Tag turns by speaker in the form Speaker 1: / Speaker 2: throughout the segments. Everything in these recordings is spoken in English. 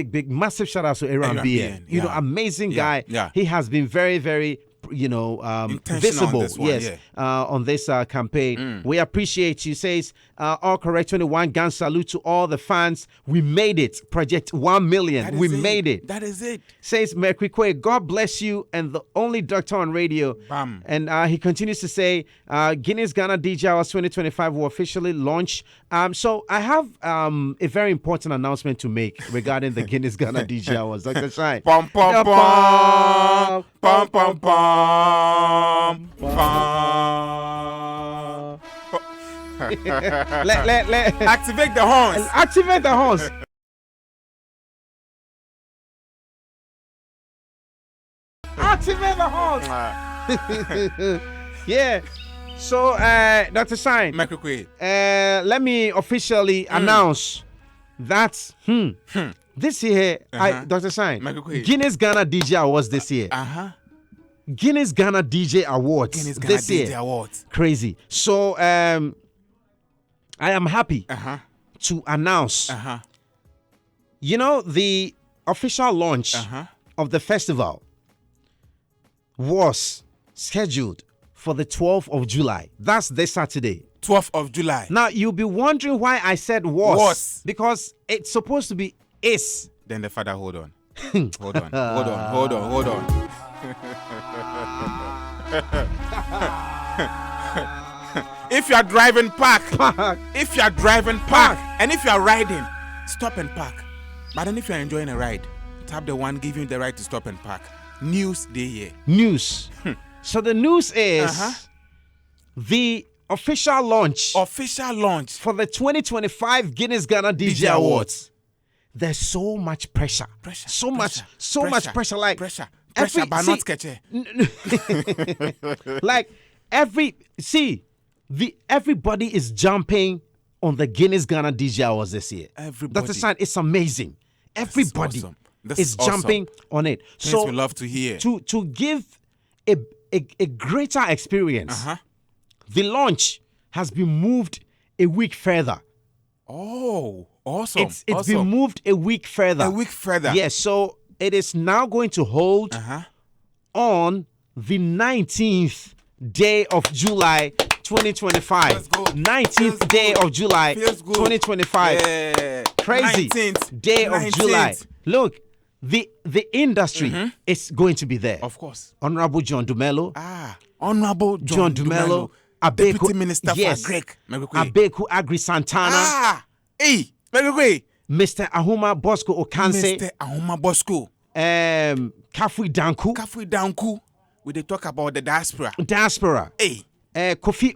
Speaker 1: big, massive shout out to Aaron BN. You know, amazing guy.
Speaker 2: Yeah.
Speaker 1: He has been very, very, visible. On this campaign. We appreciate you. Says, all correct 21 gun salute to all the fans. We made it. Project 1 million. We made it.
Speaker 2: That is it.
Speaker 1: Says Merkwikwe, God bless you and the only doctor on radio.
Speaker 2: Bam.
Speaker 1: And he continues to say, Guinness Ghana DJ Awards 2025 will officially launch. So I have a very important announcement to make regarding the Guinness Ghana DJ Awards. Dr. Shine.
Speaker 2: Pom pom pom. Pom pom pom. Activate the horns.
Speaker 1: Activate the horns. Activate the horns. Yeah. So, Dr. Shine, let me officially announce that this year, Dr. Shine, Guinness Ghana DJ Awards this year. Guinness Ghana DJ Awards this year. Crazy. So, I am happy to announce, the official launch of the festival was scheduled for the 12th of July. That's this Saturday.
Speaker 2: 12th of July.
Speaker 1: Now, you'll be wondering why I said was. Because it's supposed to be is.
Speaker 2: Then the father, hold on. Hold on. If you are driving, park. If you are driving, park. And if you are riding, stop and park. But then if you are enjoying a ride, tap the one giving you the right to stop and park. News day here.
Speaker 1: News. So the news is the official launch for the 2025 Guinness Ghana DJ Awards. There's so much pressure. So much pressure. Like
Speaker 2: pressure, but not sketchy.
Speaker 1: Like everybody is jumping on the Guinness Ghana DJ Awards this year.
Speaker 2: Everybody.
Speaker 1: That's a sign. It's amazing. Everybody is jumping on it.
Speaker 2: So we love to hear.
Speaker 1: To give a greater experience, the launch has been moved a week further.
Speaker 2: Oh, awesome.
Speaker 1: It's been moved a week further. Yes, so it is now going to hold on the 19th day of July 2025. 19th day of July 2025.
Speaker 2: Yeah.
Speaker 1: Crazy
Speaker 2: 19th
Speaker 1: day of July. Look, the industry is going to be there.
Speaker 2: Of course.
Speaker 1: Honorable John Dumelo.
Speaker 2: Honorable John Dumelo. Deputy Minister for Greg.
Speaker 1: Abeku Agri Santana. Mr. Ahuma Bosco Okanse. Kafui Danku.
Speaker 2: We dey talk about the diaspora.
Speaker 1: Kofi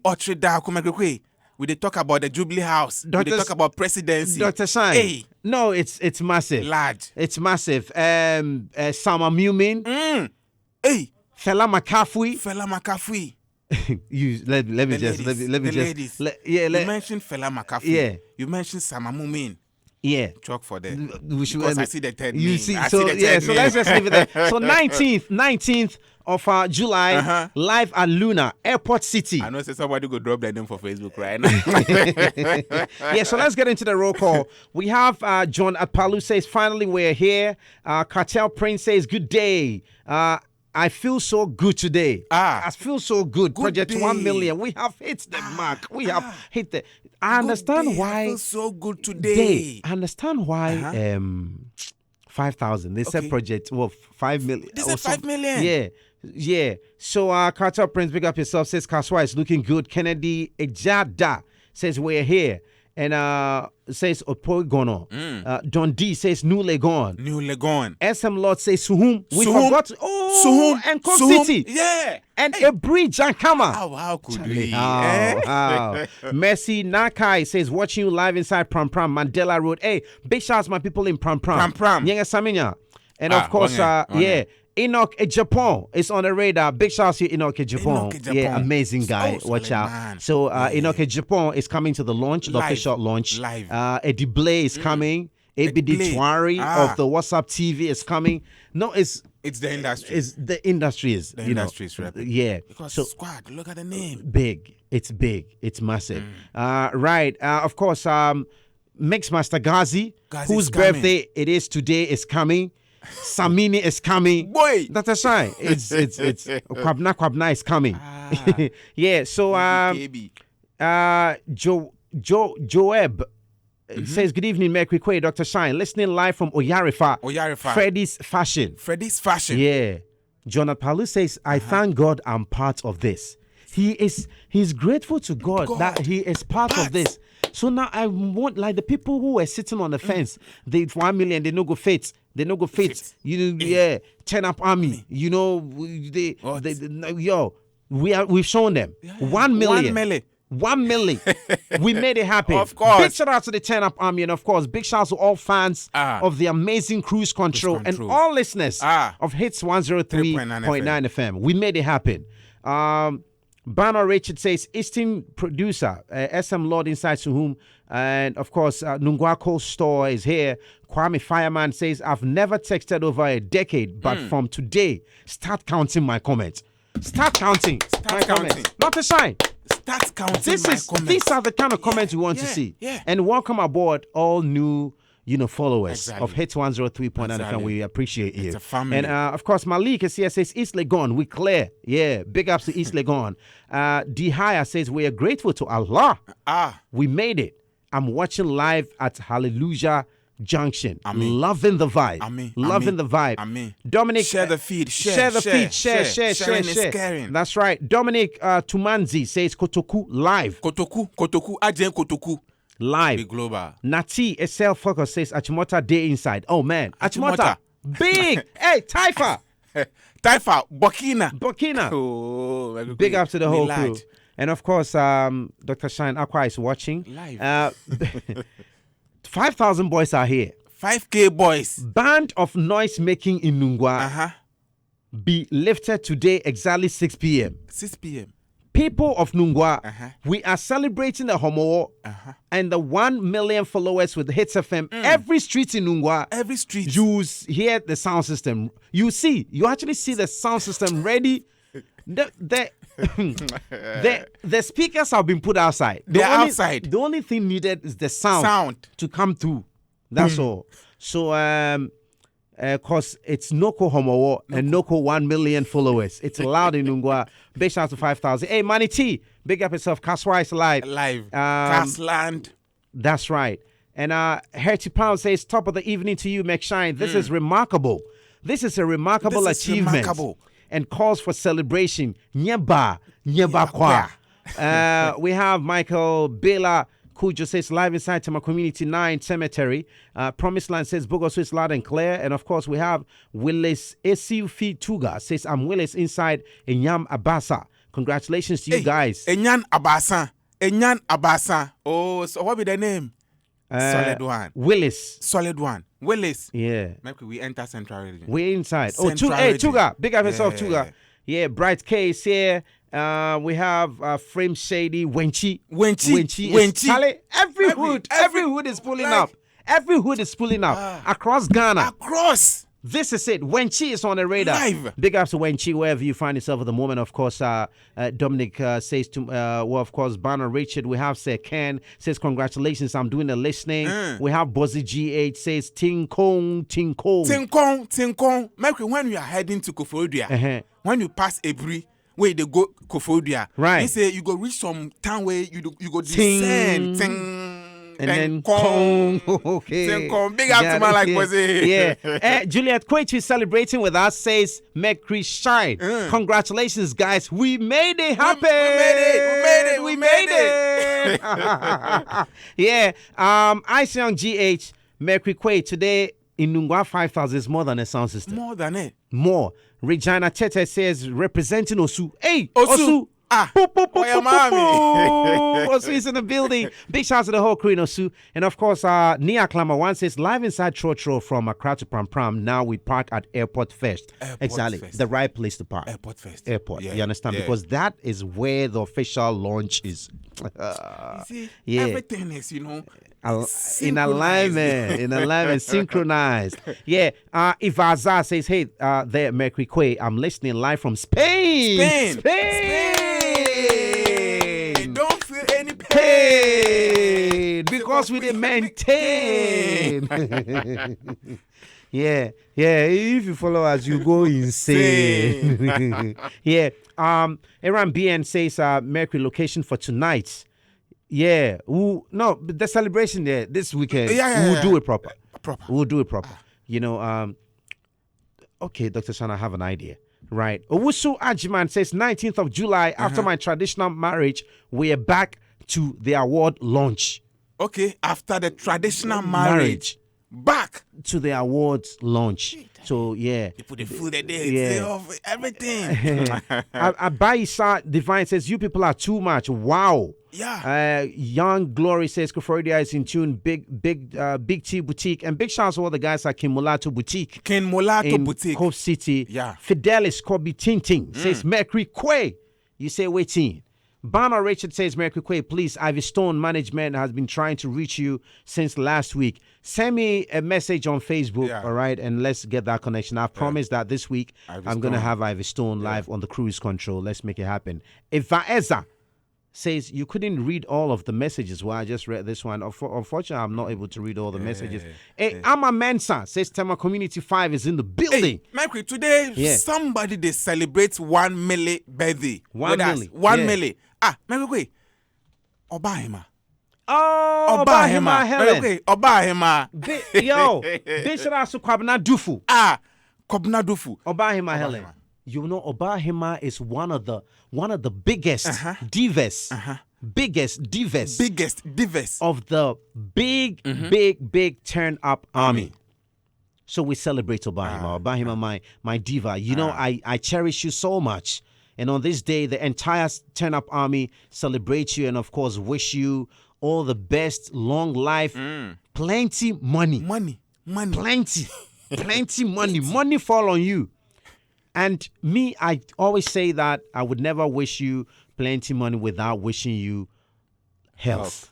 Speaker 2: Otredaku. We dey talk about the Jubilee House. We dey talk about presidency.
Speaker 1: Dr. Shine. No, it's massive.
Speaker 2: Large.
Speaker 1: It's massive. Sama Mumin. Fela Makafui. Let me just.
Speaker 2: You mentioned Fela Makafui.
Speaker 1: Yeah.
Speaker 2: You mentioned Sama Mumin.
Speaker 1: Yeah.
Speaker 2: Chalk for them.
Speaker 1: Because
Speaker 2: I see the third
Speaker 1: name.
Speaker 2: So
Speaker 1: let's just leave it there. So 19th of July, live at Luna, Airport City.
Speaker 2: I know somebody go drop their name for Facebook right now.
Speaker 1: Yeah, so let's get into the roll call. We have John Apalu says, finally we're here. Cartel Prince says, good day. I feel so good today. I feel so good. Project
Speaker 2: day.
Speaker 1: 1 million. We have hit the mark. We have hit the. I understand why.
Speaker 2: I feel so good today.
Speaker 1: I understand why 5,000. They said project 5 million.
Speaker 2: They said 5 million.
Speaker 1: Yeah. So Carter Prince, big up yourself, says Kaswa is looking good. Kennedy Ejada says we're here. And says Opoi Gono. Don D says New Legon. SM Lord says Suhum. We forgot. Suhum and Coke City.
Speaker 2: Yeah.
Speaker 1: And a bridge and Kama.
Speaker 2: How could we?
Speaker 1: Messi Nakai says watching you live inside Pram Pram Mandela Road. Hey, big shouts my people in Pram Pram. Nyenga Saminya. And of course, Enoch Japan is on the radar. Big shouts to Enoch Japan. Yeah, amazing guy. Watch out. Man. So Enoch Japan is coming to the launch, the official launch.
Speaker 2: Live.
Speaker 1: Eddie Blay is coming. ABD Twari of the WhatsApp TV is coming. No, it's
Speaker 2: the industry.
Speaker 1: The industry is
Speaker 2: rapping.
Speaker 1: Yeah.
Speaker 2: Because squad, look at the name.
Speaker 1: Big. It's big. It's massive. Right. Of course, Mixmaster Gazi, whose birthday it is today, is coming. Samini is coming.
Speaker 2: Boy,
Speaker 1: that's a sign. It's Kwabna is coming. Yeah. So Joeb says, good evening, Mercury Quay, Dr. Shine. Listening live from Oyarifa. Freddy's Fashion. Yeah. Jonathan Palu says, I thank God I'm part of this. He's grateful to God that he is part of this. So now I want, like the people who were sitting on the fence, they 1 million, they no go fit. They no go fit. You know, yeah, turn up army. You know, we've shown them 1 million. 1 million. We made it happen.
Speaker 2: Of course.
Speaker 1: Big shout out to the Turn Up Army, and of course, big shout out to all fans of the amazing Cruise Control and all listeners of Hits 103.9 FM. We made it happen. Banner Richard says, Eastern producer, SM Lord inside Suhum, and of course, Nungwako store is here. Kwame Fireman says, I've never texted over a decade, but from today, start counting my comments. Start counting my comments. Not a sign.
Speaker 2: Start counting
Speaker 1: These are the kind of comments we want to see.
Speaker 2: Yeah.
Speaker 1: And welcome aboard all new, followers of Hits 103.9 FM. We appreciate you.
Speaker 2: It's a family.
Speaker 1: And of course, Malik is here, says East Legon, we clear. Yeah, big ups to East Legon. Dihaya says, we are grateful to Allah. We made it. I'm watching live at Hallelujah Junction. Loving the vibe. Loving the vibe. Dominic,
Speaker 2: share the feed.
Speaker 1: Share. That's right. Dominic Tumanzi says Kotoku live.
Speaker 2: Kotoku. Ajen Kotoku.
Speaker 1: Live.
Speaker 2: Big global.
Speaker 1: Nati SL Focus says Achimota Day Inside. Oh man. Achimota. Big. Hey, Taifa. Burkina.
Speaker 2: Oh,
Speaker 1: big up to the whole crew. And of course, Dr. Shine Aqua is watching.
Speaker 2: Live.
Speaker 1: 5,000 boys are here.
Speaker 2: 5K boys.
Speaker 1: Band of noise making in Nungwa. Be lifted today exactly 6 p.m.
Speaker 2: 6 p.m.
Speaker 1: People of Nungwa, we are celebrating the Homo and the 1 million followers with Hits FM. Every street in Nungwa, you hear the sound system. You actually see the sound system ready. The speakers have been put outside.
Speaker 2: They're outside.
Speaker 1: The only thing needed is the sound to come through. That's all. So, cause it's Noko Homo and Noko 1 million followers. It's loud in Nungwa. Big shout out to 5,000. Hey, Manny T, big up yourself. Kaswa is live.
Speaker 2: Kasland.
Speaker 1: That's right. And Herty Pound says, top of the evening to you, McShine. This is remarkable. This is a remarkable achievement. And calls for celebration. Nyeba kwa. We have Michael Bela Kujo says, live inside Tema Community 9 Cemetery. Promised Land says, Bogoso is loud and clear. And of course, we have Willis Esiufi Tuga says, I'm Willis inside Enyam Abasa. Congratulations to you guys.
Speaker 2: Enyan Abasa. Oh, so what be the name? Solid one.
Speaker 1: Willis.
Speaker 2: Solid one. Willis.
Speaker 1: Yeah.
Speaker 2: Maybe we enter Central Region.
Speaker 1: We're inside. Tuga. Big up yourself, Tuga. Yeah, Bright K is here. We have Frame Shady, Wenchi. Charlie, every hood is pulling up. Every hood is pulling up across Ghana. This is it. Wenchi is on the radar.
Speaker 2: Live.
Speaker 1: Big ups to Wenchi, wherever you find yourself at the moment. Of course, Dominic says to, of course, Banner Richard. We have Sir Ken says, congratulations, I'm doing the listening. We have Bozzy GH says, Ting Kong.
Speaker 2: Maybe when we are heading to Koforidua, when you pass Ebri, where they go Koforidua,
Speaker 1: right?
Speaker 2: They say you go reach some town where you go descend. Ting.
Speaker 1: And then Kong. Okay.
Speaker 2: Big up to man like Bozzy.
Speaker 1: Yeah. Juliet Quaich is celebrating with us, says, make Chris shine. Congratulations, guys. We made it happen. We made it. Yeah. Ice Young GH, Mercury Quay, today in Nungwa 5,000 is more than a sound system.
Speaker 2: More than it.
Speaker 1: More. Regina Tete says, representing Osu. Hey, Osu. Osu is in the building. Big shout out to the whole crew in Osu. And of course, Nia Klama one says, live inside Trotro from Accra to Pram Pram. Now we park at Airport First. Exactly.
Speaker 2: First.
Speaker 1: The right place to park.
Speaker 2: Airport First.
Speaker 1: Yeah, you understand? Yeah. Because that is where the official launch is.
Speaker 2: You see, everything is,
Speaker 1: in alignment, synchronized. Yeah. Ivaza says, hey, there, Mercury Quay, I'm listening live from Spain. Don't feel any pain. Because because we didn't maintain. Yeah. If you follow us, you go insane. Yeah. Aaron BN says Mercury location for tonight. Yeah. No, the celebration there this weekend. We'll do it proper. We'll do it proper. You know, okay, Dr. San, I have an idea. Right. Owusu Ajiman says 19th of July, after my traditional marriage, we are back to the award launch.
Speaker 2: Okay, after the traditional marriage. Back
Speaker 1: to the awards launch. So yeah,
Speaker 2: you put the food there, everything.
Speaker 1: Abaisa Divine says you people are too much. Wow.
Speaker 2: Yeah.
Speaker 1: Young Glory says Koforidua is in tune. Big T Boutique, and big shouts to all the guys at King Mulato Boutique. Cove City.
Speaker 2: Yeah.
Speaker 1: Fidelis Kobe Tinting says Mercury Quay. You say waiting. Bana Richard says, Mercury Quay, please, Ivy Stone Management has been trying to reach you since last week. Send me a message on Facebook, all right, and let's get that connection. I've promised that this week I'm going to have Ivy Stone live on the cruise control. Let's make it happen. Ivaeza says, you couldn't read all of the messages. Well, I just read this one. Unfortunately, I'm not able to read all the messages. Hey, Ama Mensa says, Tema Community 5 is in the building.
Speaker 2: Hey, Mercury, today, somebody, they celebrate 1 milli birthday.
Speaker 1: 1 milli.
Speaker 2: 1 milli. Mercury, Obahima.
Speaker 1: Oh, Obahima Helen.
Speaker 2: Obahima.
Speaker 1: Yo, Bisharasu Kwabna Dufu.
Speaker 2: Kwabna Dufu.
Speaker 1: Obahima Helen. You know, Obahima is one of the biggest divas. Biggest divas of the big turn up army. So we celebrate Obahima. Obahima, my diva. You know, I cherish you so much. And on this day, the entire turn up army celebrates you and of course wish you all the best, long life, plenty money. Plenty money. Money fall on you. And me, I always say that I would never wish you plenty money without wishing you health.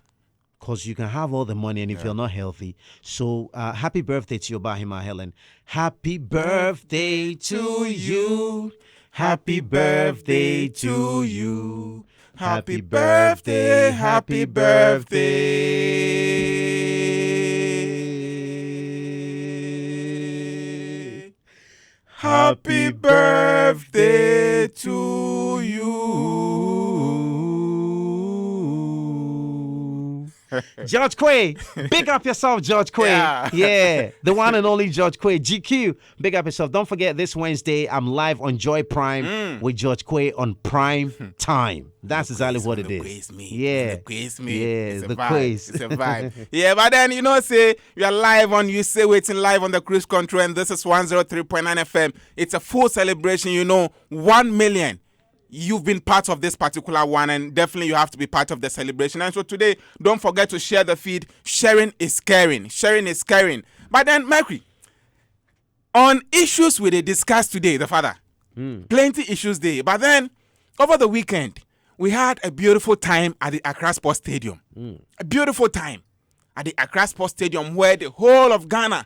Speaker 1: Because you can have all the money and if you're not healthy. So happy birthday to you, Bahima Helen. Happy birthday to you. Happy birthday to you. Happy birthday, happy birthday. Happy birthday to you. George Quay, big up yourself, George Quay. Yeah, the one and only George Quay. GQ, big up yourself. Don't forget, this Wednesday, I'm live on Joy Prime with George Quay on Prime Time. That's exactly what it is. Yeah,
Speaker 2: the quiz.
Speaker 1: It's
Speaker 2: a vibe. Yeah, but then, you know, say, you are live on Usaywetin, live on the cruise control, and this is 103.9 FM. It's a full celebration, you know, 1 million. You've been part of this particular one, and definitely you have to be part of the celebration. And so today, don't forget to share the feed. Sharing is caring. Sharing is caring. But then, Mercury, on issues we discussed today, the father, plenty issues there. But then, over the weekend, we had a beautiful time at the Accra Sports Stadium. A beautiful time at the Accra Sports Stadium where the whole of Ghana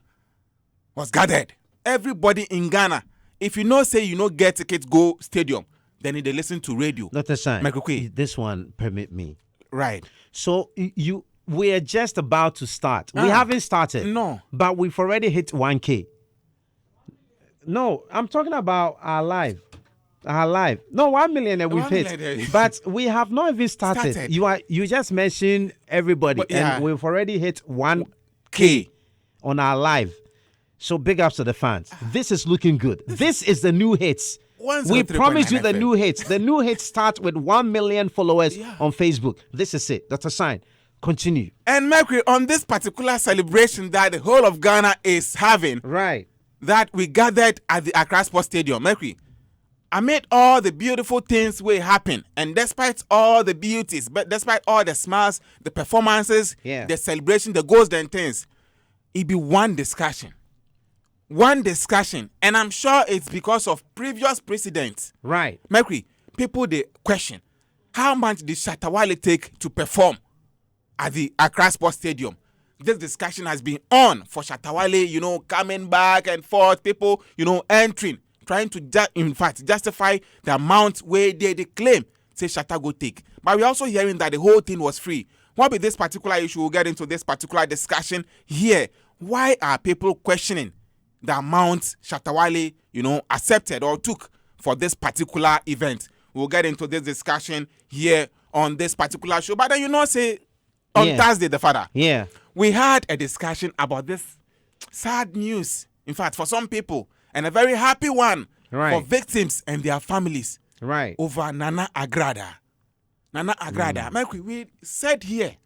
Speaker 2: was gathered. Everybody in Ghana. If you know, say you know, get tickets, go stadium. Then they listen to radio.
Speaker 1: Not a sign. This one permit me.
Speaker 2: Right.
Speaker 1: So we are just about to start. We haven't started.
Speaker 2: No.
Speaker 1: But we've already hit 1K. No, I'm talking about our live. No, 1 million that we've hit. But we have not even started. You just mentioned everybody. And we've already hit 1K on our live. So big ups to the fans. This is looking good. This is the new hits. We promise you the new hits. The new hits start with 1 million followers on Facebook. This is it. That's a sign. Continue.
Speaker 2: And Mercury, on this particular celebration that the whole of Ghana is having,
Speaker 1: right,
Speaker 2: that we gathered at the Accra Sports Stadium, Mercury, amid all the beautiful things will happen, and despite all the beauties, but despite all the smiles, the performances, the celebration, the goals and things, it be one discussion. And I'm sure it's because of previous precedents.
Speaker 1: Right.
Speaker 2: Mercury, people, they question, how much did Shatta Wale take to perform at the Accra Sports Stadium? This discussion has been on for Shatta Wale, you know, coming back and forth, people, you know, entering, trying to, justify the amount where they claim, say Shatta go take. But we're also hearing that the whole thing was free. What with this particular issue? We'll get into this particular discussion here. Why are people questioning the amount Shatawale, accepted or took for this particular event? We'll get into this discussion here on this particular show. But then, say on Thursday, the father.
Speaker 1: Yeah.
Speaker 2: We had a discussion about this sad news. In fact, for some people, and a very happy one for victims and their families.
Speaker 1: Right.
Speaker 2: Over Nana Agradaa. Nana Agradaa. Mike, we said here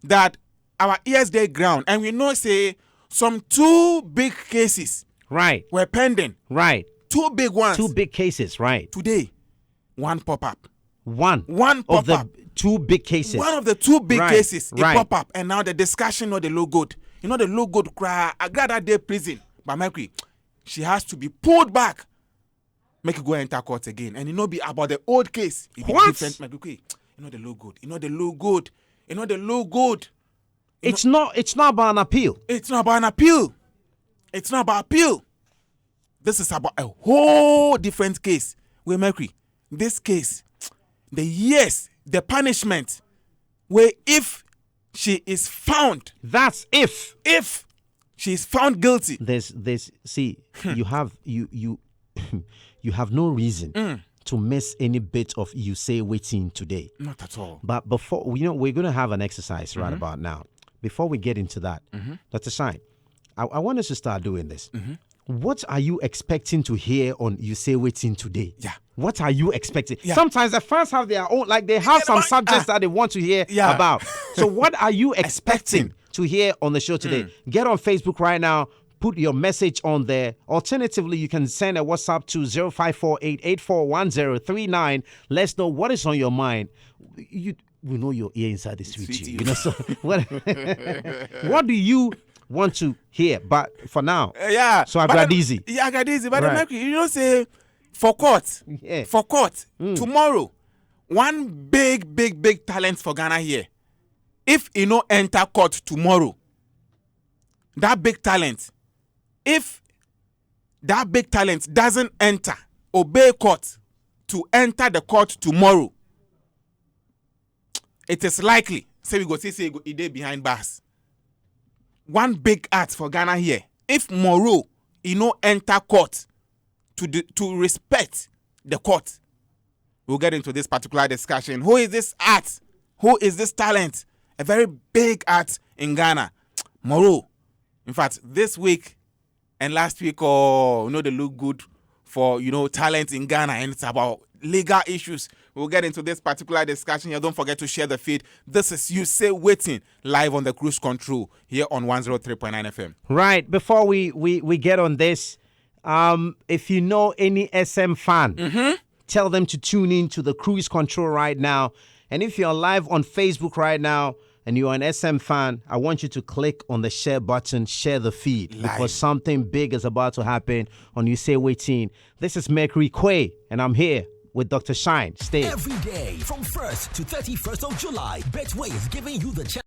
Speaker 2: that our ears they ground, and we know say some 2 big cases were pending.
Speaker 1: Right.
Speaker 2: 2 big ones.
Speaker 1: 2 big cases, right.
Speaker 2: Today, one pop up.
Speaker 1: One
Speaker 2: pop
Speaker 1: of the
Speaker 2: up.
Speaker 1: 2 big cases.
Speaker 2: One of the 2 big cases, it pop up, and now the discussion the look good. The look good cry Agradaa Day prison. But Mike, she has to be pulled back. Make it go enter court again, and be about the old case.
Speaker 1: What?
Speaker 2: They look good. They look good. They look good.
Speaker 1: It's not about an appeal.
Speaker 2: It's not about an appeal. It's not about appeal. This is about a whole different case. Where Mercury, this case, the punishment, where if she is found,
Speaker 1: that's if
Speaker 2: she is found guilty.
Speaker 1: There's see, you have you have no reason to miss any bit of Usaywetin today.
Speaker 2: Not at all.
Speaker 1: But before we're going to have an exercise right about now. Before we get into that, Dr. Shine, I want us to start doing this. What are you expecting to hear on Usaywetin today?
Speaker 2: Yeah.
Speaker 1: What are you expecting?
Speaker 2: Yeah.
Speaker 1: Sometimes the fans have their own, like they have some subjects that they want to hear about. So what are you expecting to hear on the show today? Get on Facebook right now. Put your message on there. Alternatively, you can send a WhatsApp to 0548-841039. Let's know what is on your mind. We know your ear inside the sweet. So what do you want to hear? But for now, So Agradaa.
Speaker 2: Yeah, Agradaa. But say for court, tomorrow, one big talent for Ghana here. If enter court tomorrow, that big talent. If that big talent doesn't obey court to enter the court tomorrow, it is likely, we go say it dey behind bars. One big act for Ghana here. If Moro, enter court to respect the court, we'll get into this particular discussion. Who is this art? Who is this talent? A very big art in Ghana. Moro. In fact, this week and last week, they look good for, talent in Ghana, and it's about legal issues. We'll get into this particular discussion here. Don't forget to share the feed. This is Usaywetin live on the Cruise Control here on 103.9 FM.
Speaker 1: Right. Before we get on this, if you know any SM fan, tell them to tune in to the Cruise Control right now. And if you're live on Facebook right now, and you're an SM fan, I want you to click on the share button, share the feed, because something big is about to happen on Usaywetin. This is Mercury Quay, and I'm here with Dr. Shine. Stay.
Speaker 3: Every day from 1st to 31st of July, Betway is giving you the chance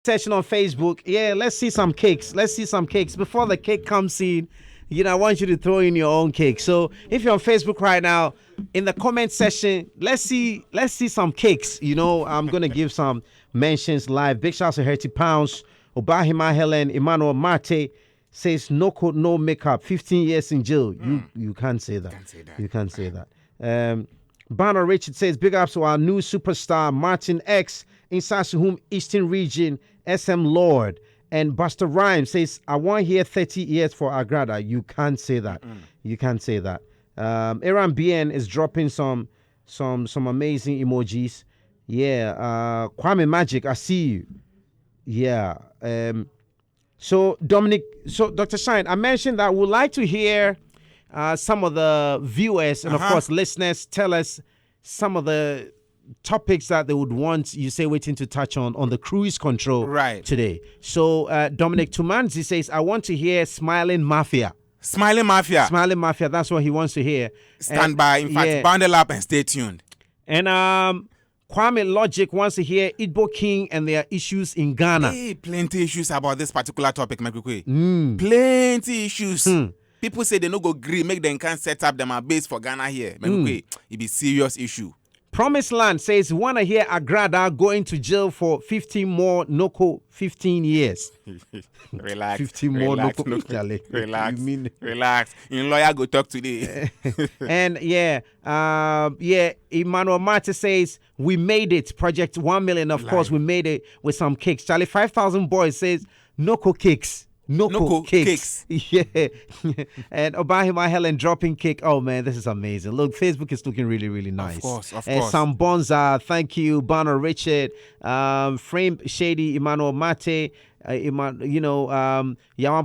Speaker 1: session on Facebook. Yeah, let's see some cakes. Before the cake comes in, I want you to throw in your own cake. So if you're on Facebook right now, in the comment section, let's see some cakes. I'm gonna give some mentions live. Big shouts to Herty Pounds, Obahima Helen, Emmanuel Marte says no code, no makeup, 15 years in jail. You can't say that. You can't say that. Banner Richard says big ups to our new superstar Martin X inside Suhum Eastern Region, SM Lord. And Buster Rhymes says, I want here 30 years for Agradaa. You can't say that. You can't say that. Aaron BN is dropping some amazing emojis. Yeah. Kwame Magic, I see you. Yeah. So Dr. Shine, I mentioned that we'd like to hear some of the viewers and of course listeners tell us some of the topics that they would want Usaywetin to touch on the cruise control today. So Dominic Tumanzi says, I want to hear Smiling Mafia.
Speaker 2: Smiling Mafia.
Speaker 1: Smiling Mafia, that's what he wants to hear.
Speaker 2: Stand by, in fact, bundle up and stay tuned.
Speaker 1: And Kwame Logic wants to hear Igbo King and their issues in Ghana.
Speaker 2: Hey, plenty issues about this particular topic, Mekwe. Plenty issues. People say they no go agree, make them can set up them a base for Ghana here. Mekwe, it be serious issue.
Speaker 1: Promised Land says, want to hear Agradaa going to jail for 15 more Noko 15 years.
Speaker 2: Relax.
Speaker 1: 15 more Noko.
Speaker 2: Relax. Relax. In lawyer go talk today.
Speaker 1: And Emmanuel Marte says, we made it. Project 1 million. Of course, we made it with some cakes. Charlie 5,000 boys says, Noko cakes. Noko cakes. Yeah. And Obahima Helen dropping cake. Oh man, this is amazing. Look, Facebook is looking really, really nice.
Speaker 2: Of course.
Speaker 1: Sam Bonza, thank you. Banner Richard, Frame Shady, Emmanuel Mate, Yawan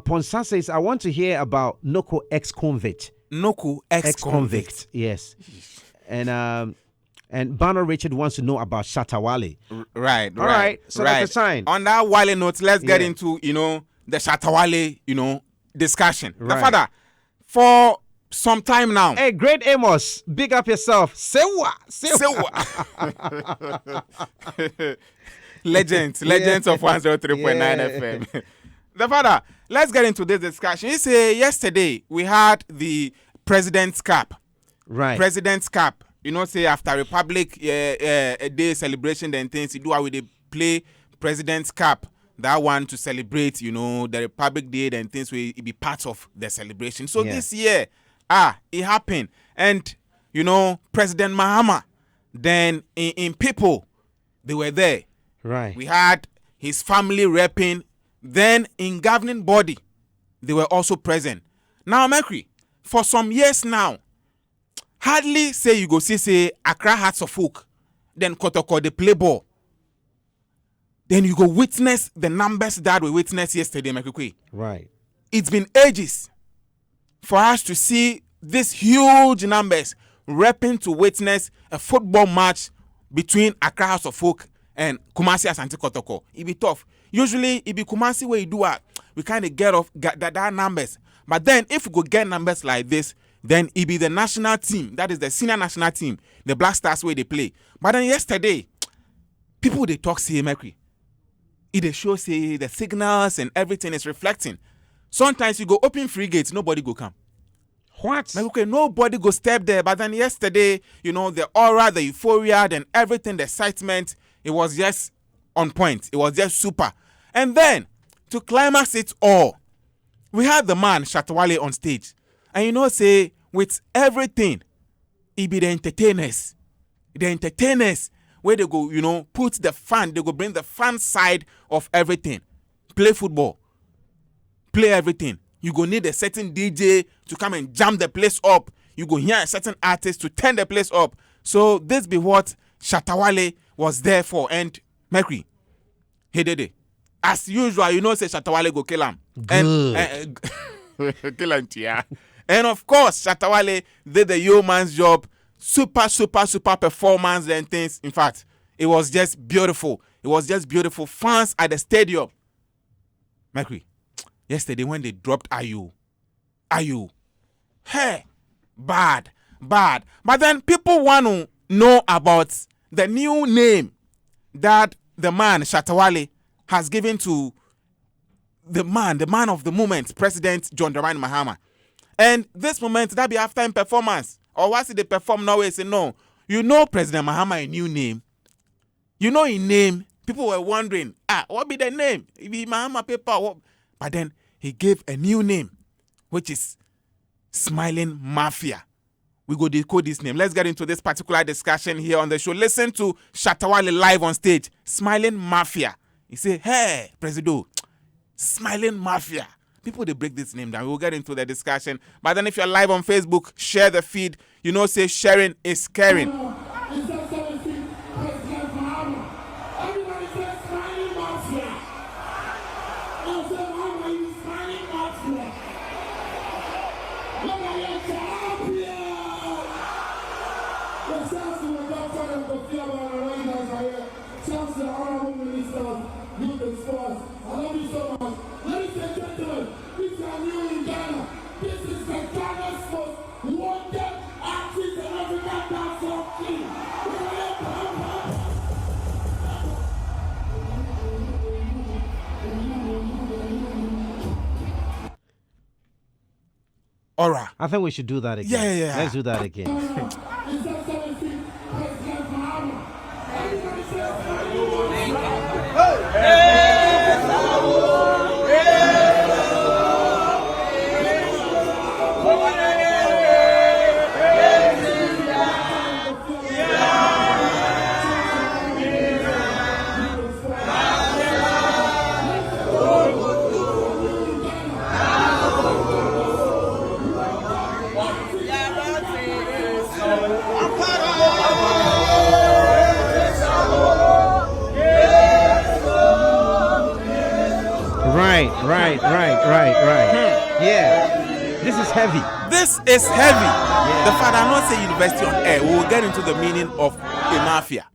Speaker 1: Ponsa says, I want to hear about Noko ex-convict.
Speaker 2: Noko ex-convict.
Speaker 1: Yes. And Banner Richard wants to know about Shatawale.
Speaker 2: Right.
Speaker 1: All right. So that's a sign.
Speaker 2: On that Wale note, let's get into, the Shatawale, discussion. The father, for some time now.
Speaker 1: Hey, great Amos, big up yourself. Sewa. Legends of 103.9 FM. The father, let's get into this discussion. You say yesterday we had the President's Cup. Right.
Speaker 2: President's Cup. Say after Republic Day celebration, then things, you do how they play President's Cup. That one to celebrate, the Republic Day and things will be part of the celebration. So this year, it happened. And, President Mahama, then in people, they were there.
Speaker 1: Right.
Speaker 2: We had his family repping. Then in governing body, they were also present. Now, Mekri, for some years now, hardly say you go say Accra Hearts of Folk, then Kotoko, they play ball. Then you go witness the numbers that we witnessed yesterday, Mekwe.
Speaker 1: Right.
Speaker 2: It's been ages for us to see these huge numbers repping to witness a football match between Accra House of Folk and Kumasi Asante Kotoko. It be tough. Usually, it be Kumasi where you do we kind of get that numbers. But then, if we go get numbers like this, then it be the national team, that is the senior national team, the Black Stars where they play. But then yesterday, people they talk see Mekwe. It shows say the signals and everything is reflecting. Sometimes you go open free gates, nobody go come.
Speaker 1: What?
Speaker 2: Okay, nobody go step there. But then yesterday, the aura, the euphoria, and everything, the excitement, it was just on point. It was just super. And then, to climax it all, we had the man, Shatawale, on stage. And say, with everything, it be the entertainers. The entertainers, where they go, put the fun, they go bring the fun side of everything. Play football. Play everything. You go need a certain DJ to come and jam the place up. You go hear a certain artist to turn the place up. So this be what Shatawale was there for. And Mekri, he did it. As usual, say Shatawale go kill him. And kill him, yeah. And of course, Shatawale did the yeoman's job. Super performance and things. In fact, it was just beautiful. It was just beautiful. Fans at the stadium. Mekri, yesterday when they dropped Ayu, hey, bad. But then people want to know about the new name that the man, Shatawale, has given to the man of the moment, President John Dramani Mahama. And this moment, that be halftime performance. Or once they perform now, say no. You know President Mahama a new name. You know his name. People were wondering, what be the name? It be Mahama paper. What? But then he gave a new name, which is Smiling Mafia. We go decode this name. Let's get into this particular discussion here on the show. Listen to Shatawale live on stage. Smiling Mafia. He say, hey, Presido, Smiling Mafia. People, they break this name down. We'll get into the discussion. But then if you're live on Facebook, share the feed. You know, say sharing is caring. All right.
Speaker 1: I think we should do that again.
Speaker 2: Yeah.
Speaker 1: Let's do that again. Right. Yeah. This is heavy.
Speaker 2: This is heavy. Yeah. The father, I'm not saying university on air. We will get into the meaning of a mafia.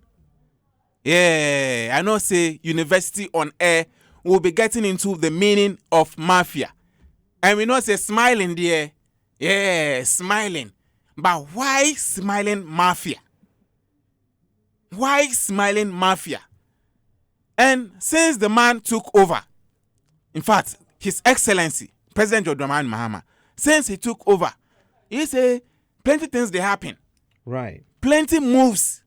Speaker 2: Yeah, I know say university on air. We'll be getting into the meaning of mafia. And we know say smiling there. Yeah, smiling. But why smiling mafia? Why smiling mafia? And since the man took over, in fact, His Excellency, President John Dramani Mahama, since he took over, he say plenty things they happen.
Speaker 1: Right.
Speaker 2: Plenty moves.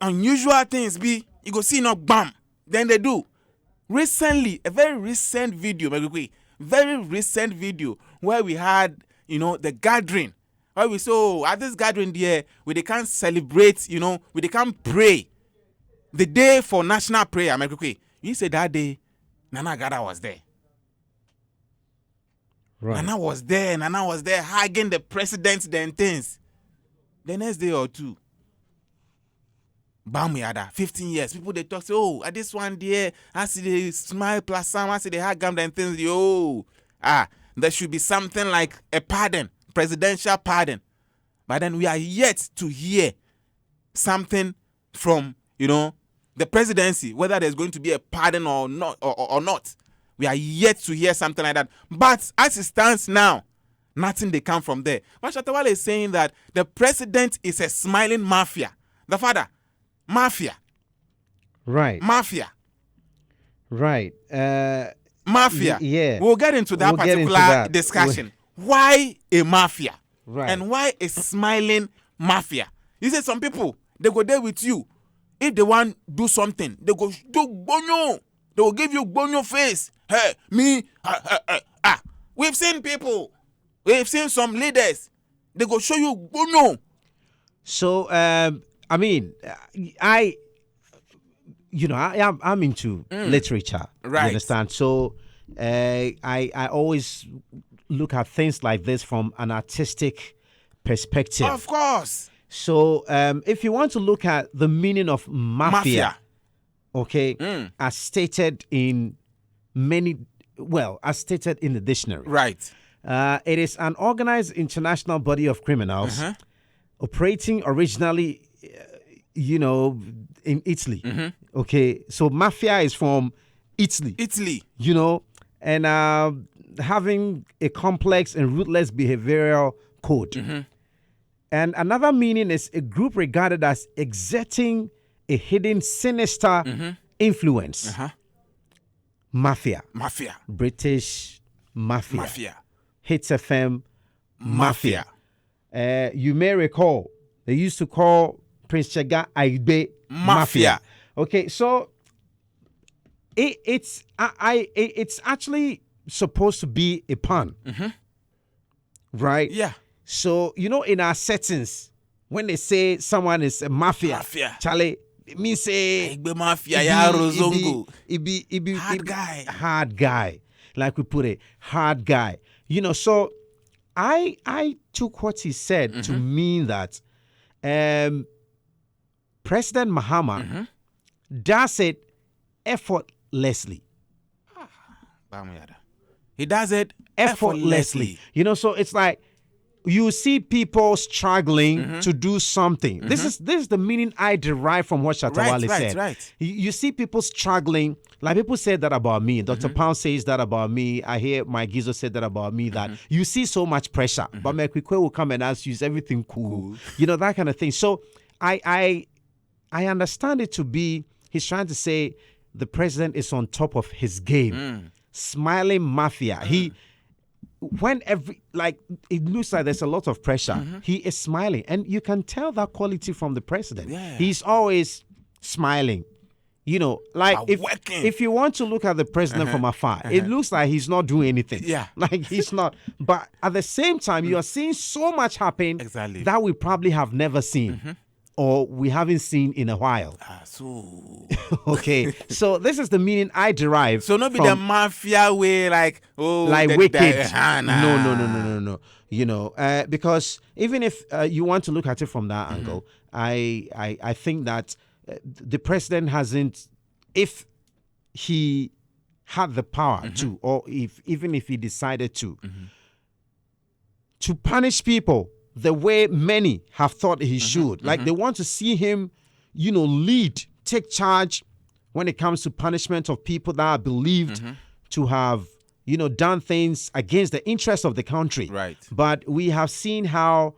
Speaker 2: Unusual things be, you go see no bam. Then they do. Recently, a very recent video where we had, the gathering. Where we saw at this gathering there, where they can celebrate, where they can pray. The day for national prayer, you say that day, Nana Agradaa was there.
Speaker 1: Right.
Speaker 2: Nana was there hugging the president, then things. The next day or two, bam, we had 15 years. People they talk, say, at this one there, I see they smile plus some, I see they hug them, then things. There should be something like a pardon, presidential pardon. But then we are yet to hear something from, the presidency, whether there's going to be a pardon or not, or not. We are yet to hear something like that. But as it stands now, nothing they come from there. But Shatawale is saying that the president is a smiling mafia. The father, mafia.
Speaker 1: Right.
Speaker 2: Mafia.
Speaker 1: Right.
Speaker 2: Mafia.
Speaker 1: Yeah.
Speaker 2: We'll get into that particular discussion. Why a mafia?
Speaker 1: Right.
Speaker 2: And why a smiling mafia? You say some people, they go there with you. If they want to do something, they go do bonyo. They will give you bonyo face. Hey, me. We've seen people. We've seen some leaders. They go show you bonyo.
Speaker 1: So, I'm into literature.
Speaker 2: Right.
Speaker 1: You understand? So, I always look at things like this from an artistic perspective.
Speaker 2: Of course.
Speaker 1: So, if you want to look at the meaning of mafia. Okay, as stated in as stated in the dictionary.
Speaker 2: Right.
Speaker 1: It is an organized international body of criminals operating originally, in Italy. Okay, so mafia is from Italy. And having a complex and ruthless behavioral code. And another meaning is a group regarded as exerting a hidden sinister influence Mafia.
Speaker 2: Mafia.
Speaker 1: British Mafia.
Speaker 2: Mafia.
Speaker 1: Hits FM
Speaker 2: Mafia.
Speaker 1: You may recall they used to call Prince Chega Aigbe Mafia. Okay, so it's actually supposed to be a pun, right?
Speaker 2: Yeah.
Speaker 1: So in our settings, when they say someone is a mafia, Charlie, it means say
Speaker 2: Aigbe Mafia, ya Rozongo.
Speaker 1: Hard guy, like we put it, hard guy. So I took what he said to mean that President Mahama does it effortlessly.
Speaker 2: He does it effortlessly.
Speaker 1: So it's like you see people struggling to do something. This is the meaning I derive from what Shatawale said.
Speaker 2: Right.
Speaker 1: You see people struggling. Like people said that about me. Dr. Pound says that about me. I hear my Gizo said that about me, that you see so much pressure. But Mekwikwe will come and ask you, is everything cool? That kind of thing. So I understand it to be, he's trying to say the president is on top of his game. Smiling Mafia. It looks like there's a lot of pressure, he is smiling. And you can tell that quality from the president.
Speaker 2: Yeah.
Speaker 1: He's always smiling. If you want to look at the president from afar, it looks like he's not doing anything.
Speaker 2: Yeah.
Speaker 1: Like he's not. But at the same time, you are seeing so much happen that we probably have never seen. Or we haven't seen in a while. Okay, so this is the meaning I derive.
Speaker 2: So not be the mafia way, like
Speaker 1: wicked. No. Because even if you want to look at it from that angle, I think that the president hasn't, if he had the power to, or even if he decided to punish people the way many have thought he should. Like they want to see him, lead, take charge when it comes to punishment of people that are believed to have, done things against the interests of the country.
Speaker 2: Right.
Speaker 1: But we have seen how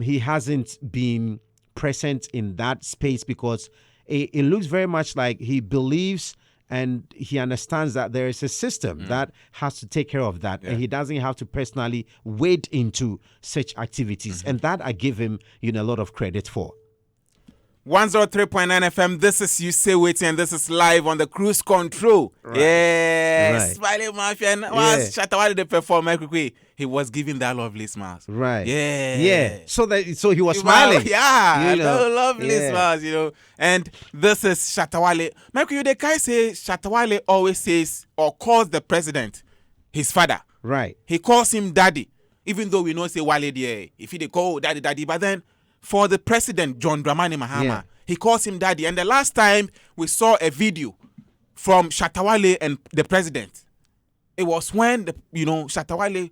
Speaker 1: he hasn't been present in that space, because it looks very much like he believes and he understands that there is a system that has to take care of that. And he doesn't have to personally wade into such activities. And that I give him, a lot of credit for.
Speaker 2: 103.9 FM, this is Usaywetin, and this is live on the Cruise Control.
Speaker 1: Right.
Speaker 2: Yes. Smiling Mafia. And Shatawale the performer, he was giving that lovely smiles.
Speaker 1: Right.
Speaker 2: Yeah.
Speaker 1: So he was smiling.
Speaker 2: Yeah. Lovely smiles, And this is Shatawale. Michael, the guy say Shatawale always says or calls the president his father.
Speaker 1: Right.
Speaker 2: He calls him daddy. Even though we know say Wale there, if he call daddy, but then for the president, John Dramani Mahama, he calls him daddy. And the last time we saw a video from Shatawale and the president, it was when Shatawale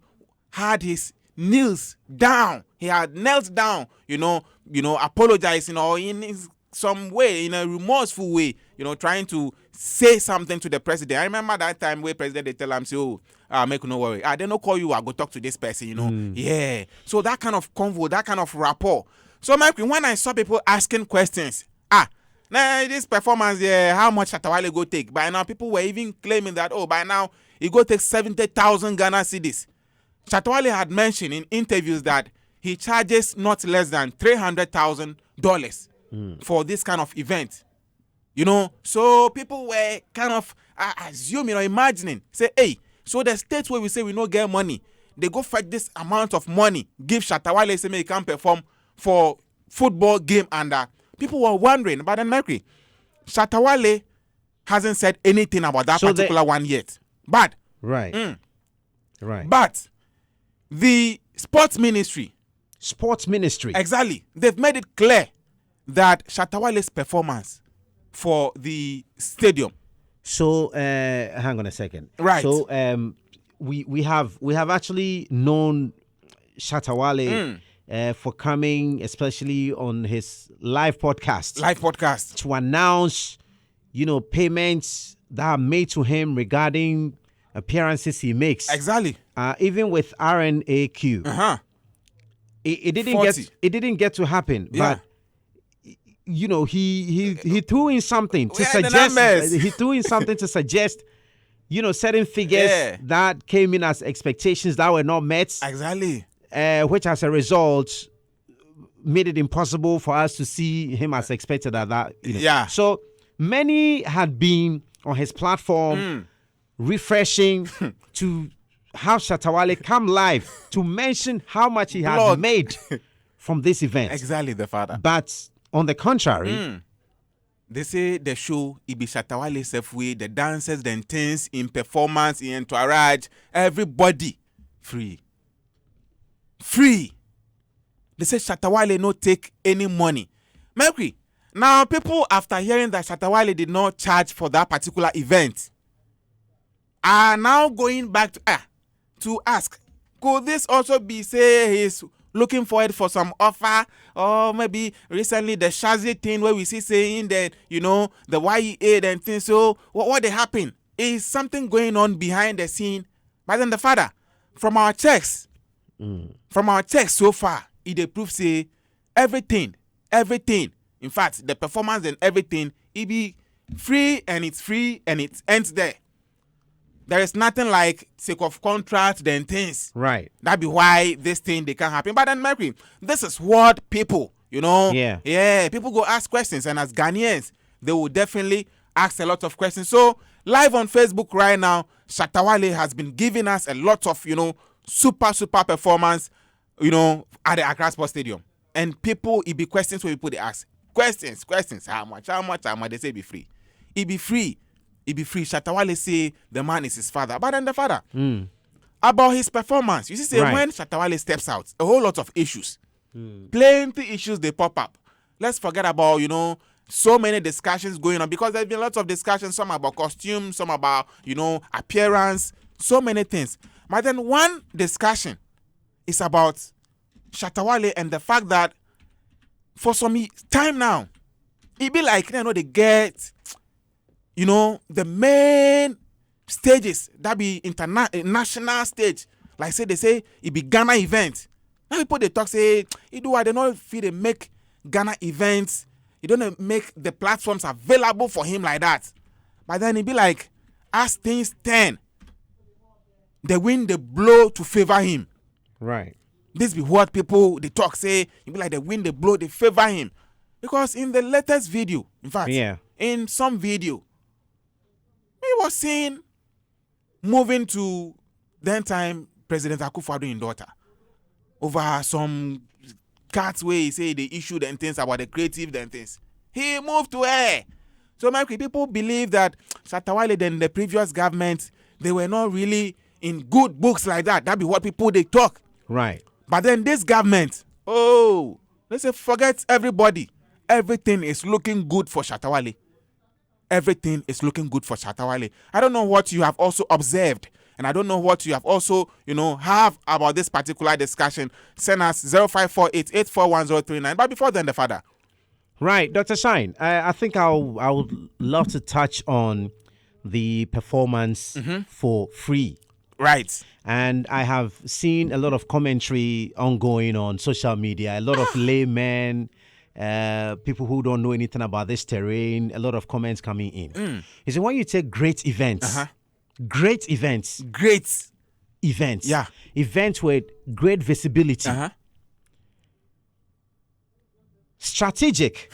Speaker 2: had his knees down. He had knelt down, apologizing or in some way, in a remorseful way, trying to say something to the president. I remember that time where president they tell him, make no worry. They don't call you, I go talk to this person, Yeah. So that kind of convo, that kind of rapport. So, Mike, when I saw people asking questions, this performance, how much Shatawale go take? By now, people were even claiming that, by now, he go take 70,000 Ghana cedis. Shatawale had mentioned in interviews that he charges not less than $300,000 for this kind of event. So people were kind of assuming or imagining, say, hey, so the states where we say we no get money, they go fetch this amount of money, give Shatawale, say, he can perform for football game, and people were wondering. But then, Mercury, Shatawale hasn't said anything about that particular one yet. But
Speaker 1: right.
Speaker 2: But the sports ministry, exactly, they've made it clear that Shatawale's performance for the stadium.
Speaker 1: So hang on a second.
Speaker 2: Right.
Speaker 1: So we have actually known Shatawale for coming, especially on his live podcast, to announce, payments that are made to him regarding appearances he makes.
Speaker 2: Exactly.
Speaker 1: Even with RNAQ, it didn't get to happen, but he threw in something to suggest. He threw in something to suggest certain figures that came in as expectations that were not met.
Speaker 2: Exactly.
Speaker 1: Which as a result made it impossible for us to see him as expected at that.
Speaker 2: Yeah.
Speaker 1: So many had been on his platform refreshing to have Shatta Wale come live to mention how much he has made from this event.
Speaker 2: Exactly, the father.
Speaker 1: But on the contrary,
Speaker 2: they say the show, it be Shatta Wale self-way, the dancers, the things in performance, in entourage, everybody free. Free. They say Shatta Wale no take any money. Mercury, now people after hearing that Shatta Wale did not charge for that particular event are now going back to ask, could this also be, say, he's looking forward for some offer, or maybe recently the Shazzy thing where we see saying that, the YEA and things. So what they happen? Is something going on behind the scene? But then the father, from our checks so far, it proves say everything. In fact, the performance and everything, it be free and it ends there. There is nothing like sake of contract then things.
Speaker 1: Right.
Speaker 2: That be why this thing they can't happen. But then Mercury, this is what people, people go ask questions, and as Ghanaians, they will definitely ask a lot of questions. So live on Facebook right now, Shatta Wale has been giving us a lot of, super performance, at the Accra Sports Stadium. And people, it be questions where people they ask. Questions. How much? They say it be free. It be free. Shatta Wale say the man is his father. But then the father, about his performance, you see, when Shatta Wale steps out, a whole lot of issues. Plenty issues, they pop up. Let's forget about, so many discussions going on, because there's been lots of discussions, some about costume, some about, appearance, so many things. But then one discussion is about Shatta Wale and the fact that for some time now, it be like, they get, the main stages that be national stage. Like they say it be Ghana event. Now people they talk say, they don't feel they make Ghana events. You don't make the platforms available for him like that. But then it be like, as things stand, the wind they blow to favor him.
Speaker 1: Right.
Speaker 2: This be what people they talk say. It be like the wind they blow, they favor him. Because in the latest video, in fact, in some video, he was seen moving to then time President Akufo-Addo in daughter over some cards where he say they issued and things about the creative and things. He moved to her. So Mikey, people believe that Shatta Wale and the previous government, they were not really in good books like that. That be what people they talk.
Speaker 1: Right.
Speaker 2: But then this government, let's say forget everybody. Everything is looking good for Shatta Wale. Everything is looking good for Shatta Wale. I don't know what you have also observed, and I don't know what you have also, have about this particular discussion. Send us 0548841039. But before then, the father.
Speaker 1: Right, Dr. Shine. I think I would love to touch on the performance for free.
Speaker 2: Right.
Speaker 1: And I have seen a lot of commentary ongoing on social media, a lot of laymen, people who don't know anything about this terrain, a lot of comments coming in. You see, when you take great events, events with great visibility, strategic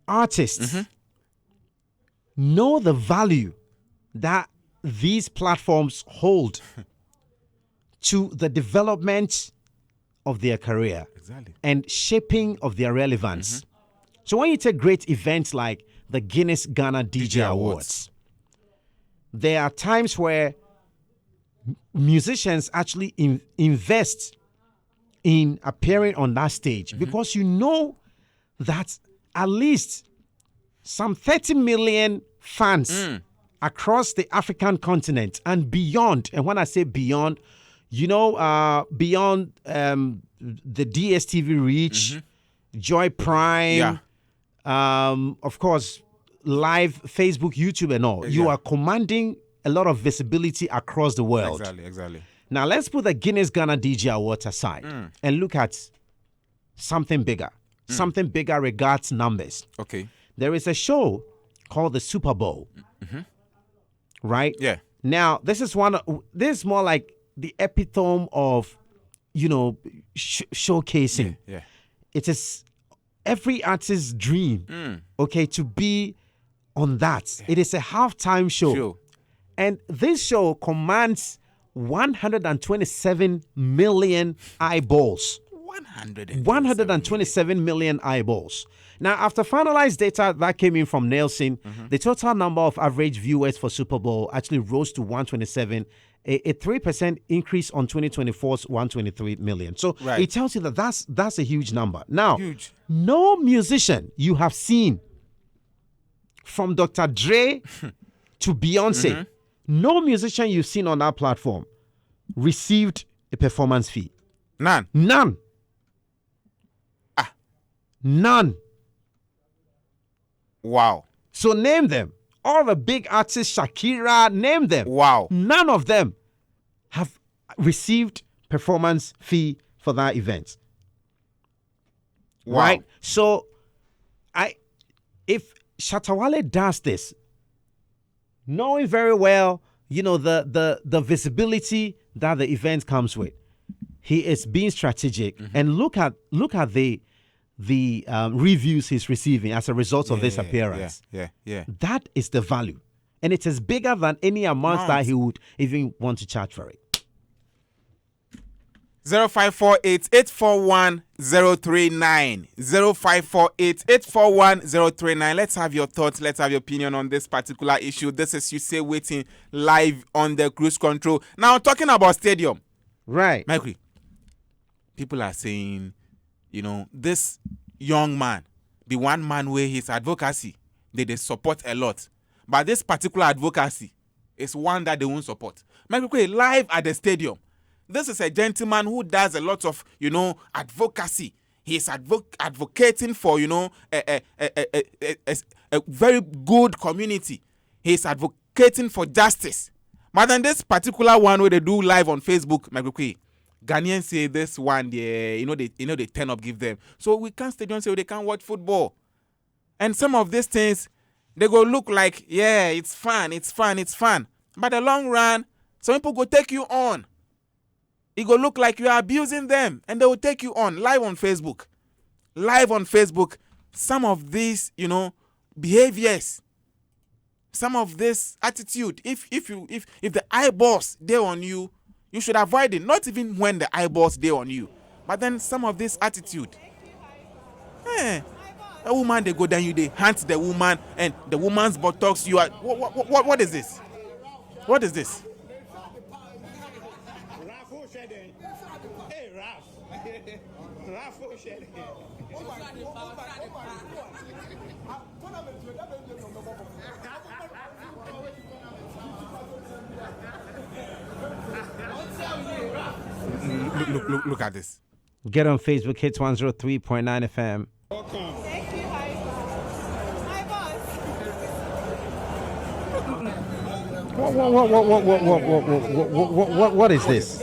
Speaker 1: artists know the value that these platforms hold to the development of their career and shaping of their relevance. So when you take great events like the Guinness Ghana DJ Awards, there are times where musicians actually invest in appearing on that stage because you know that at least some 30 million fans across the African continent and beyond. And when I say beyond, beyond the DSTV reach, Joy Prime, of course, live Facebook, YouTube, and all. You are commanding a lot of visibility across the world.
Speaker 2: Exactly.
Speaker 1: Now, let's put the Guinness Ghana DJ Awards aside and look at something bigger. Something bigger regards numbers.
Speaker 2: Okay.
Speaker 1: There is a show called the Super Bowl. right?
Speaker 2: Yeah.
Speaker 1: Now, this is more like the epitome of, showcasing.
Speaker 2: Yeah.
Speaker 1: It is every artist's dream, okay, to be on that. It is a halftime show.
Speaker 2: Sure.
Speaker 1: And this show commands 127 million eyeballs. 127 million eyeballs. Now, after finalized data that came in from Nielsen, the total number of average viewers for Super Bowl actually rose to 127, a 3% increase on 2024's 123 million. So it tells you that that's a huge number. Now, no musician you have seen from Dr. Dre to Beyonce, no musician you've seen on that platform received a performance fee.
Speaker 2: None.
Speaker 1: None.
Speaker 2: Wow.
Speaker 1: So name them. All the big artists, Shakira, name them.
Speaker 2: Wow.
Speaker 1: None of them have received performance fee for that event.
Speaker 2: Wow.
Speaker 1: Right? So if Shatawale does this, knowing very well, the visibility that the event comes with, he is being strategic. And look at the reviews he's receiving as a result of this appearance.
Speaker 2: Yeah.
Speaker 1: That is the value. And it is bigger than any amount that he would even want to charge for it.
Speaker 2: 0548-841-039. 0548-841-039. Let's have your thoughts. Let's have your opinion on this particular issue. This is Usaywetin live on the Cruise Control. Now, talking about stadium.
Speaker 1: Right.
Speaker 2: Mikey, people are saying, this young man, the one man where his advocacy, they support a lot. But this particular advocacy is one that they won't support. Mikey, live at the stadium. This is a gentleman who does a lot of, advocacy. He is advocating for, a very good community. He is advocating for justice. But then this particular one where they do live on Facebook, Mikey, Ghanaians say this one, they turn up, give them. So we can't stadium say they can't watch football. And some of these things, they go look like, it's fun. But the long run, some people go take you on. It go look like you are abusing them, and they will take you on live on Facebook. Some of these, behaviors, some of this attitude, if the eyeballs they on you, you should avoid it. Not even when the eyeballs they on you, but then some of this attitude. A woman they go down, they hunt the woman, and the woman's buttocks. You are what is this? What is this? Look at this.
Speaker 1: Get on Facebook, Hits 103.9 FM.
Speaker 4: Thank you, hi boss.
Speaker 1: What is this?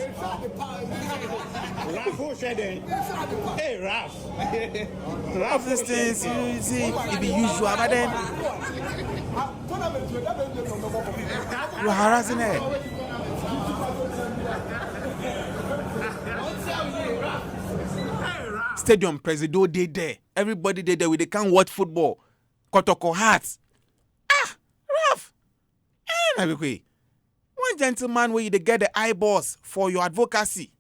Speaker 2: Of these things, you see, it be usual, but then you're harassing her. Stadium Presido they there. Everybody they there. They can't watch football. Kotoko hats. Rough. One gentleman where you get the eyeballs for your advocacy.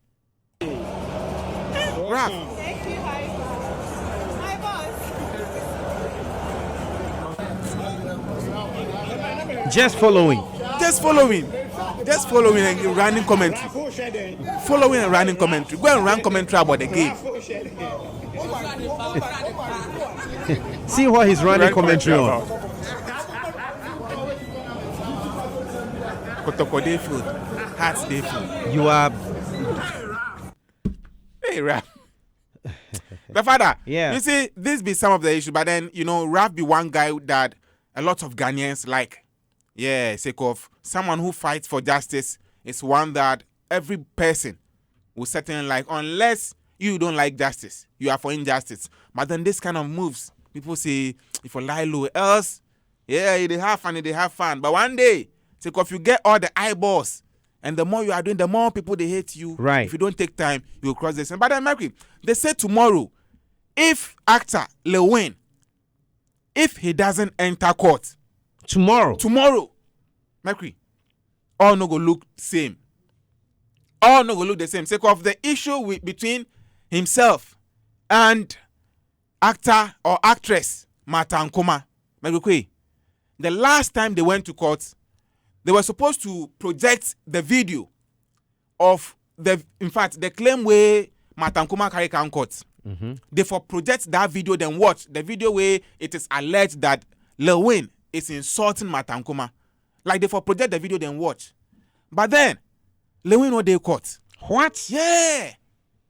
Speaker 2: Rough.
Speaker 4: Thank you, hi boss.
Speaker 1: Just following
Speaker 2: and running commentary. Following and running commentary. Go and run commentary about the game.
Speaker 1: See what he's running commentary on.
Speaker 2: Kotoko day food. Hats day food.
Speaker 1: You are.
Speaker 2: Hey, Rap. The father.
Speaker 1: Yeah.
Speaker 2: You see, this be some of the issue, but then, Rap be one guy that a lot of Ghanaians like. Yeah, sake of someone who fights for justice is one that every person will certainly like, unless you don't like justice, you are for injustice. But then this kind of moves, people say, if you lie low, else, they have fun. But one day, So if you get all the eyeballs, and the more you are doing, the more people they hate you.
Speaker 1: Right.
Speaker 2: If you don't take time, you'll cross this. But then, Mercury, they say tomorrow, if actor Lil Wayne, if he doesn't enter court tomorrow, Mercury, all no go look same. All no go look the same. Sake of the issue between himself and actor or actress Martha Nkoma. Mercury, the last time they went to court, they were supposed to project the video of the claim where Martha Nkoma carry can court. They for project that video, then watch the video where it is alleged that Lil Wayne is insulting Martha Nkoma. Like they for project the video, then watch. But then Lil Wayne no dey court.
Speaker 1: What?
Speaker 2: Yeah.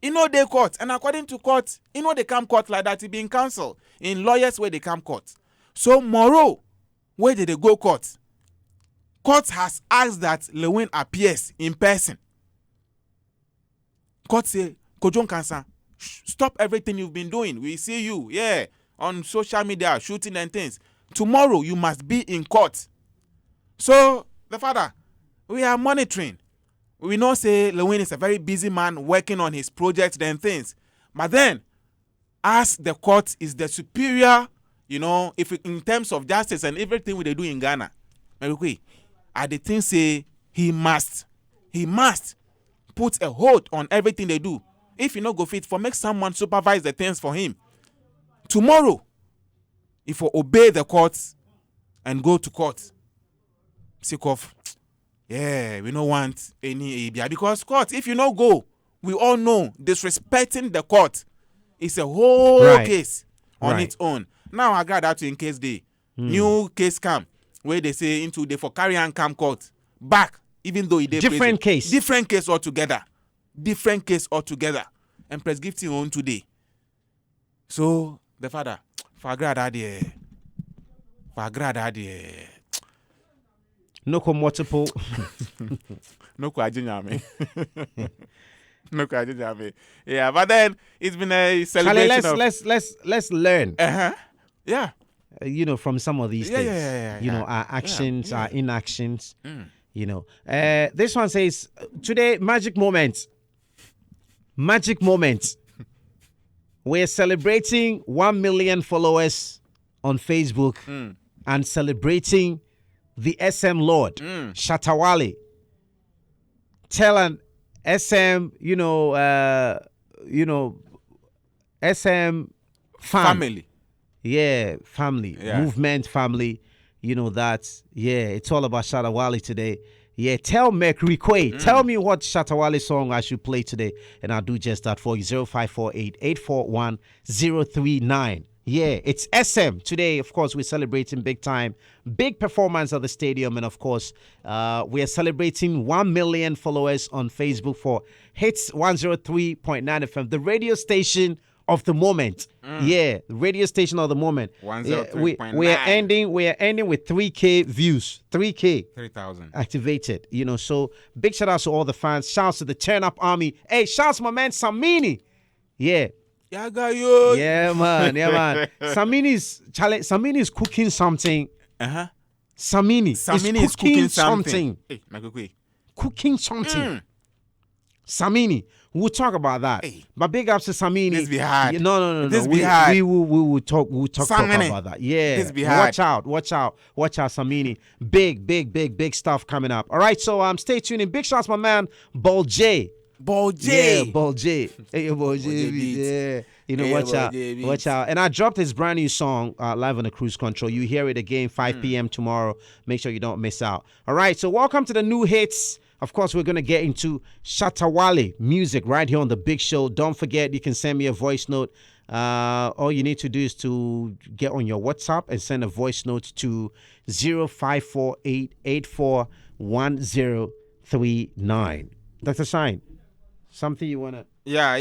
Speaker 2: You know they court. And according to court, you know they come court like that, it being cancelled. In lawyers where they come court. So tomorrow, where did they go court? Court has asked that Lil Wayne appears in person. Court say, Kojon Kansa, stop everything you've been doing. We see you, on social media, shooting and things. Tomorrow, you must be in court. So, the father, we are monitoring. We know say Lil Wayne is a very busy man working on his projects and things. But then, as the court is the superior, if in terms of justice and everything we they do in Ghana, I the thing say he must put a hold on everything they do. If you not go fit for make someone supervise the things for him. Tomorrow, if you obey the courts and go to court, sick of, we don't want any ABI. Because court, if you not go, we all know disrespecting the court is a whole case on its own. Now I got that to in case they new case come. Where they say into the for carry and come court back, even though it
Speaker 1: different case
Speaker 2: altogether, and press gifting on today. So the father for Agradaa there,
Speaker 1: no multiple,
Speaker 2: no kwajinyame, no kwajinyame. Yeah, but then it's been a celebration.
Speaker 1: Charlie, let's learn.
Speaker 2: Yeah.
Speaker 1: From some of these things. Our actions, our inactions. This one says, today, magic moment. We're celebrating 1 million followers on Facebook and celebrating the SM Lord, Shatawale. Tell an SM, SM
Speaker 2: family.
Speaker 1: Yeah, family, movement, family. It's all about Shatawale today. Yeah, tell Mercury Quay, tell me what Shatawale song I should play today, and I'll do just that for you. 0548-841-039. Yeah, it's SM. Today, of course, we're celebrating big time, big performance at the stadium, and of course, we are celebrating 1 million followers on Facebook for Hits 103.9 FM, the radio station of the moment. The radio station of the moment.
Speaker 2: 103.9.
Speaker 1: We are ending with 3K views.
Speaker 2: 3,000
Speaker 1: activated. So big shout out to all the fans. Shouts to the Turn Up Army. Hey, shouts to my man Samini. Yeah.
Speaker 2: Yeah, man.
Speaker 1: Samini is cooking something. Samini is cooking something.
Speaker 2: Hey,
Speaker 1: cooking something. Samini. We'll talk about that.
Speaker 2: Hey.
Speaker 1: But big ups to Samini.
Speaker 2: This be hard.
Speaker 1: No.
Speaker 2: This be hard.
Speaker 1: We will talk about that. Yeah.
Speaker 2: This be hard.
Speaker 1: Watch out, Samini. Big stuff coming up. All right, so stay tuned. Big shots, my man, Ball J. Yeah, Ball J. Hey, Ball J. Yeah. Watch out. And I dropped his brand new song live on the Cruise Control. You hear it again 5 p.m. tomorrow. Make sure you don't miss out. All right, so welcome to the new hits. Of course, we're going to get into Shatawale music right here on The Big Show. Don't forget, you can send me a voice note. All you need to do is to get on your WhatsApp and send a voice note to 0548-841039. Dr. Shine, something you want to...
Speaker 2: Yeah.